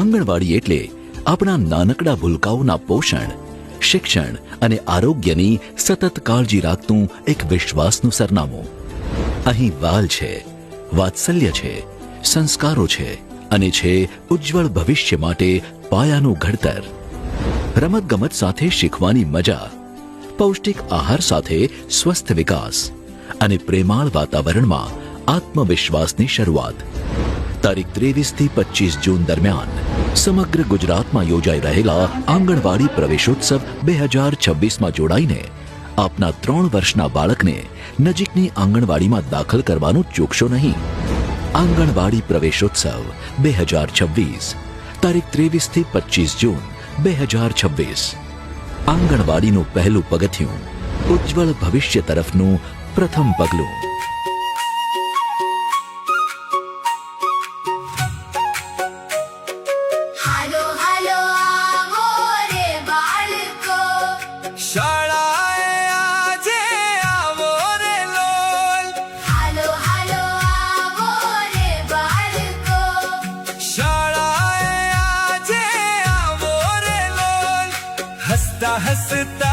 આંગણવાડી એટલે આપણા નાનકડા ભૂલકાઓના પોષણ, શિક્ષણ અને આરોગ્યની સતત કાળજી રાખતું એક વિશ્વાસનું સરનામું. અહીં વાલ છે, વાત્સલ્ય છે, સંસ્કારો છે અને છે ઉજ્જવળ ભવિષ્ય માટે પાયાનું ઘડતર. રમતગમત સાથે શીખવાની મજા, પૌષ્ટિક આહાર સાથે સ્વસ્થ વિકાસ અને પ્રેમાળ વાતાવરણમાં આત્મવિશ્વાસની શરૂઆત. તારીખ 23 થી 25 જૂન દરમિયાન સમગ્ર ગુજરાતમાં યોજાઈ રહેલા આંગણવાડી પ્રવેશોત્સવ 2026માં જોડાઈને આપના 3 વર્ષના બાળકને નજીકની આંગણવાડીમાં દાખલ કરવાનું ચૂકશો નહીં. આંગણવાડી પ્રવેશોત્સવ 2026 તારીખ 23 થી 25 જૂન 2026. આંગણવાડીનું પહેલું પગથિયું ઉજ્જવળ ભવિષ્ય તરફનું પ્રથમ પગલું. હાલો હાલો આવો રે બાળકો, શાળાએ આજે આવો રે લોલ. હાલો હાલો આવો રે બાળકો, શાળાએ આજે આવો રે લોલ. હસતા હસતા